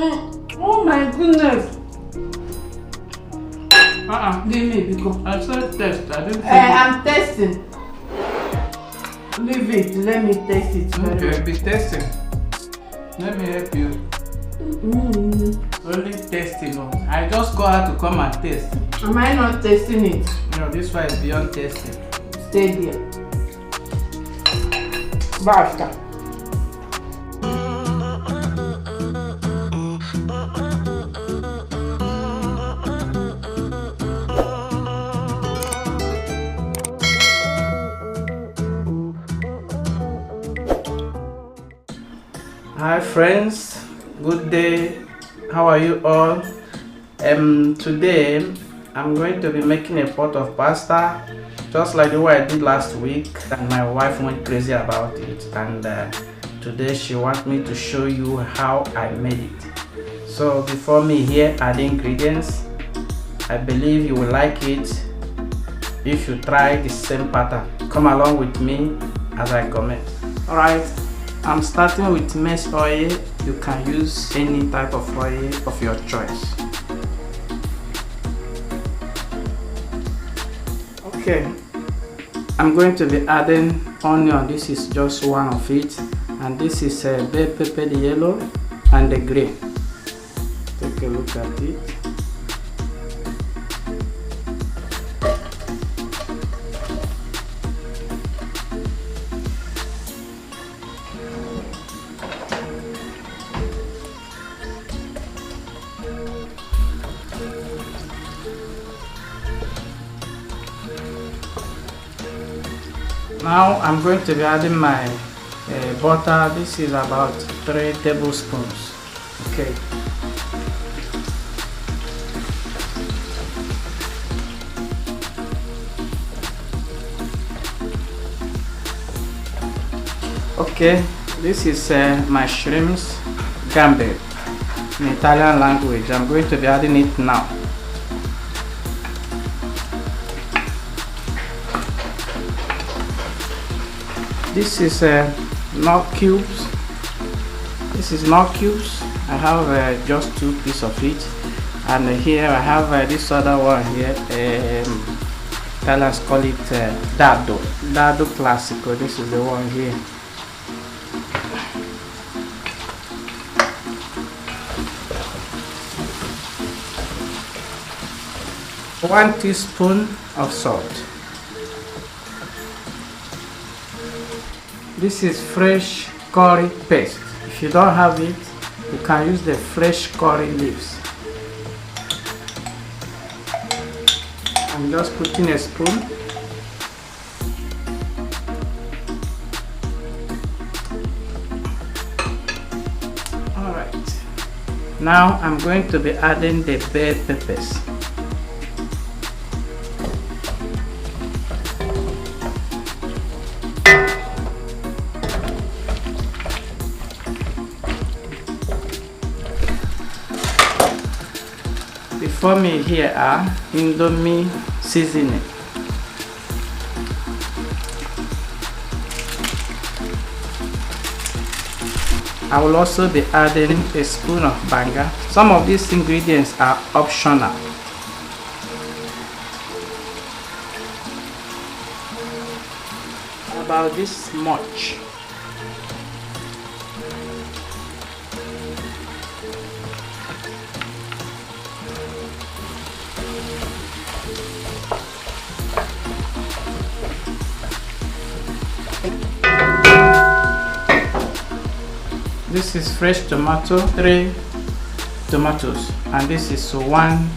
Oh my goodness. Leave me because I said test. I didn't say I'm testing. Leave it. Let me taste it. Okay, be testing. Let me help you. Only testing. No. I just call her to come and test. Am I not tasting it? No, this one is beyond testing. Stay there. Basta. Hi friends, good day. How are you all? Today I'm going to be making a pot of pasta, just like the way I did last week, and my wife went crazy about it, and today she wants me to show you how I made it. So before me here add ingredients, I believe you will like it if you try the same pattern. Come along with me as I comment. Alright, I'm starting with maize oil. You can use any type of oil of your choice. Okay, I'm going to be adding onion. This is just one of it, and this is bell pepper, the yellow and the green. Take a look at it. Now I'm going to be adding my butter. This is about 3 tablespoons. Okay. Okay, this is my shrimps gambit in Italian language. I'm going to be adding it now. This is nut cubes. This is nut cubes. I have just 2 pieces of it, and here I have this other one here. Italians call it dado classico. This is the one here. One teaspoon of salt. This is fresh curry paste. If you don't have it, you can use the fresh curry leaves. I'm just putting a spoon. Alright. Now I'm going to be adding the bell peppers. Before me here are indomie seasoning. I will also be adding a spoon of Banga. Some of these ingredients are optional. About this much. This is fresh tomato, 3 tomatoes, and this is one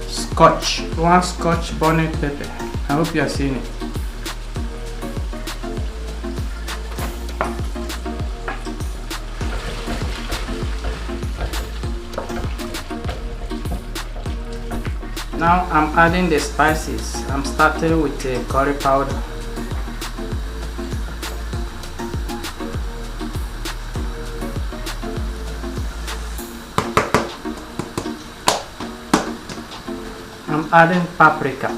Scotch Bonnet pepper. I hope you are seeing it. Now I'm adding the spices. I'm starting with the curry powder. I'm adding paprika.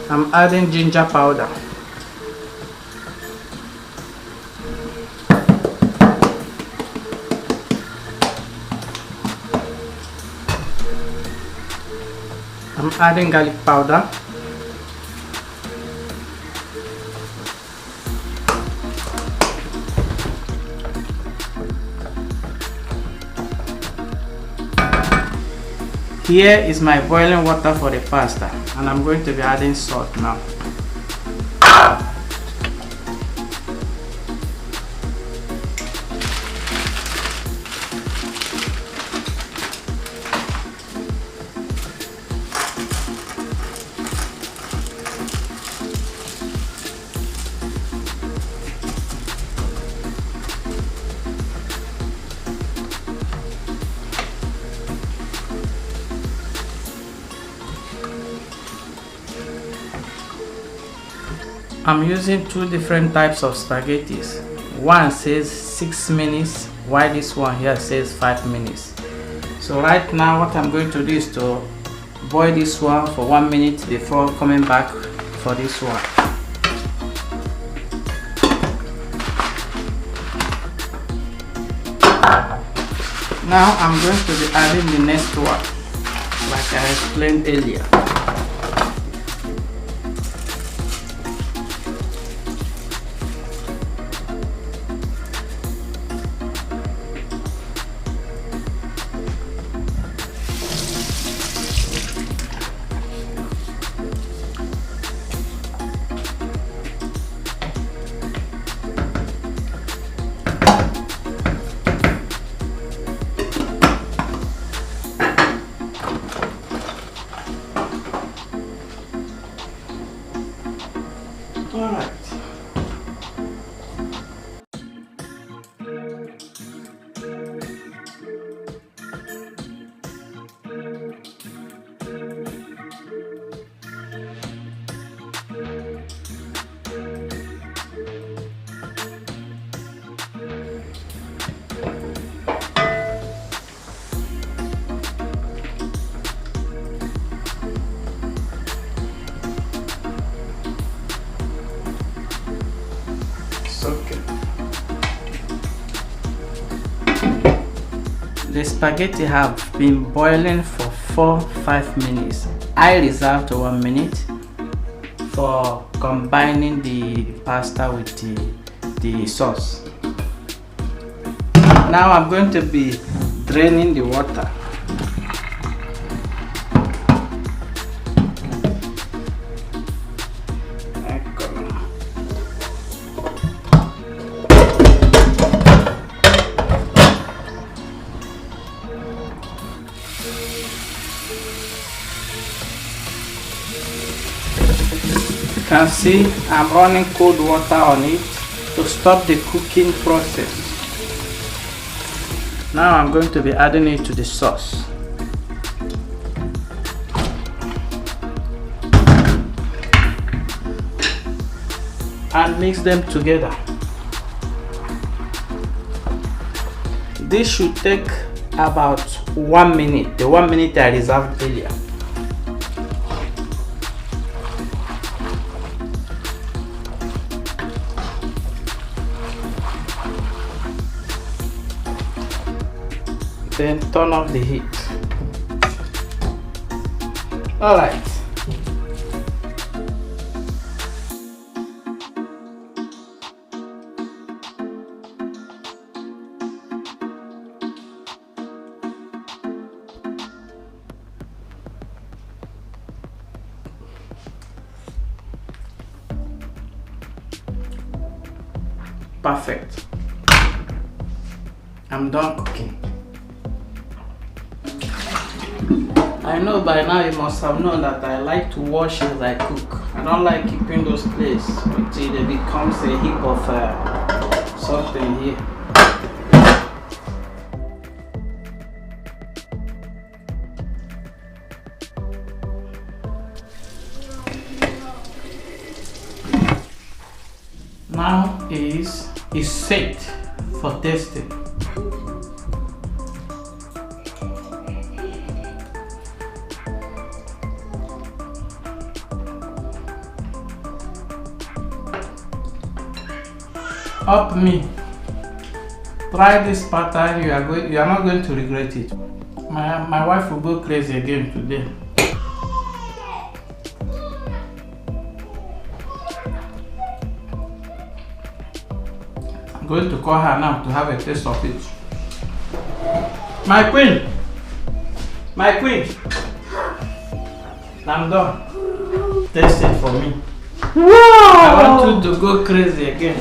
I'm adding ginger powder. adding garlic powder. Here is my boiling water for the pasta, and I'm going to be adding salt now. I'm using two different types of spaghettis. One says 6 minutes, while this one here says 5 minutes. So right now what I'm going to do is to boil this one for 1 minute before coming back for this one. Now I'm going to be adding the next one, like I explained earlier. Alright. Okay. The spaghetti have been boiling for 4-5 minutes. I reserved 1 minute for combining the pasta with the sauce. Now I'm going to be draining the water. You can see I'm running cold water on it to stop the cooking process. Now I'm going to be adding it to the sauce. And mix them together. This should take about 1 minute, the 1 minute I reserved earlier. Then turn off the heat. Alright. Perfect. I'm done cooking. I know by now you must have known that I like to wash as I cook. I don't like keeping those plates until it becomes a heap of something here. Now is set for tasting. Up me. Try this pattern, you are not going to regret it. My wife will go crazy again today. I'm going to call her now to have a taste of it. My queen! My queen! I'm done. Taste it for me. Wow! I want you to go crazy again.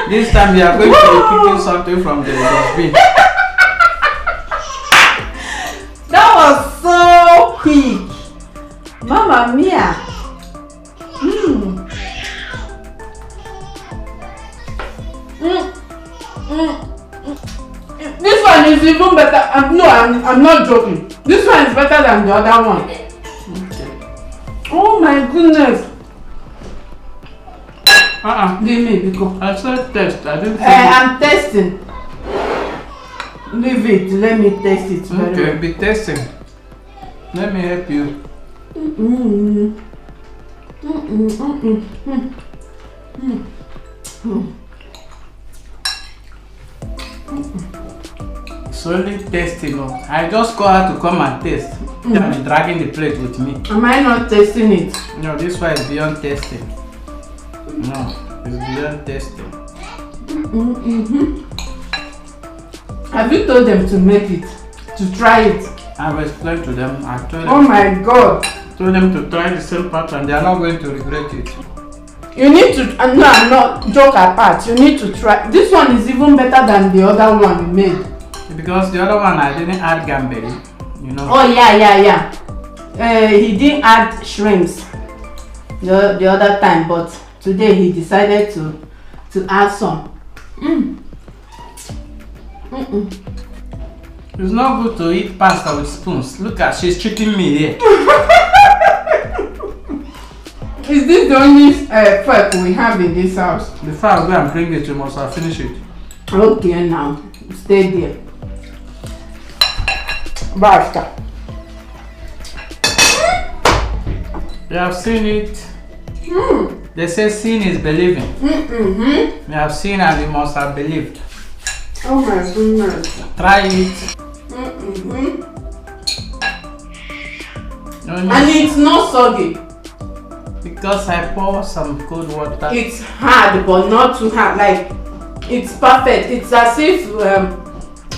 This time you are going to be picking something from the dustbin. That was so quick. Mamma mia. This one is even better. I'm not joking. This one is better than the other one. Okay. Oh my goodness. Give me because I said test. I didn't say I'm testing. Leave it. Let me test it. Okay, be testing. Let me help you. Slowly tasting. I just call her to come and taste. I'm dragging the plate with me. Am I not tasting it? No, this one is beyond tasting. No, it's beyond tasting. Have you told them to make it? To try it? I've explained to them. I told them. Oh my God! Told them to try the same pattern. They are not going to regret it. You need to. No, I'm not. Joke apart. You need to try. This one is even better than the other one you made. Because the other one I didn't add gamberi, you know. Oh yeah. He didn't add shrimps the other time, but today he decided to add some. It's not good to eat pasta with spoons. Look at, she's treating me here. Is this the only fork we have in this house? Before I go and bring it, you must have finished it. Okay, now stay there. Basta. You have seen it. They say seeing is believing. You have seen and you must have believed. Oh my goodness. Try it. And it's not soggy. Because I pour some cold water. It's hard, but not too hard. Like, it's perfect. It's as if,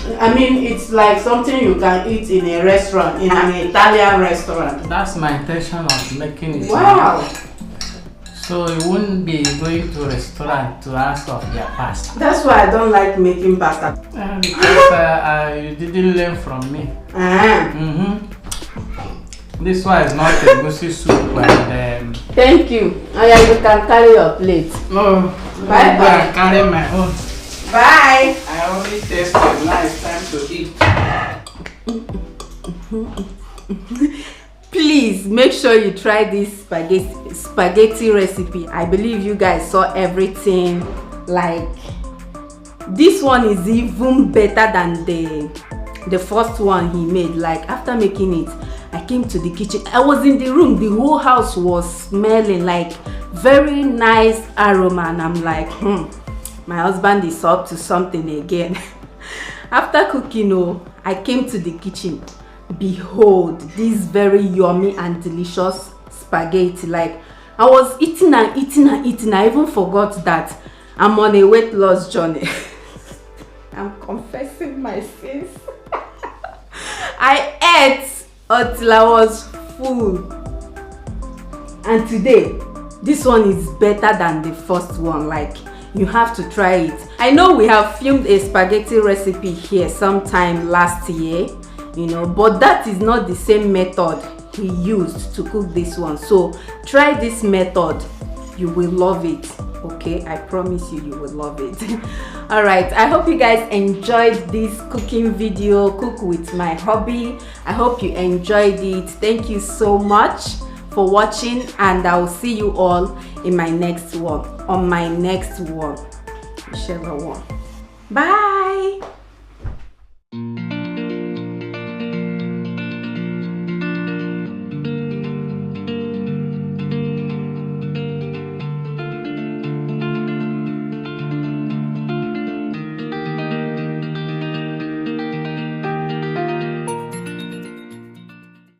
it's like something you can eat in a restaurant, in an Italian restaurant. That's my intention of making it. Wow. So you wouldn't be going to a restaurant to ask of their pasta. That's why I don't like making pasta. Because you didn't learn from me. This one is not a goosey soup. And, thank you. You can carry your plate. Oh, bye bye. I carry my own. Bye. I only tasted. Now it's time to eat. Please make sure you try this spaghetti recipe. I believe you guys saw everything. Like, this one is even better than the first one he made. Like, after making it, I came to the kitchen. I was in the room. The whole house was smelling like very nice aroma, and I'm like, my husband is up to something again. After cooking, I came to the kitchen. Behold, this very yummy and delicious spaghetti. Like, I was eating and eating and eating. I even forgot that I'm on a weight loss journey. I'm confessing my sins. I ate until I was full. And today, this one is better than the first one. Like, you have to try it. I know we have filmed a spaghetti recipe here sometime last year, but that is not the same method he used to cook this one. So try this method. You will love it. Okay, I promise you will love it. All right, I hope you guys enjoyed this cooking video, cook with my hobby. I hope you enjoyed it. Thank you so much for watching, and I will see you all in my next one, whichever one. Bye.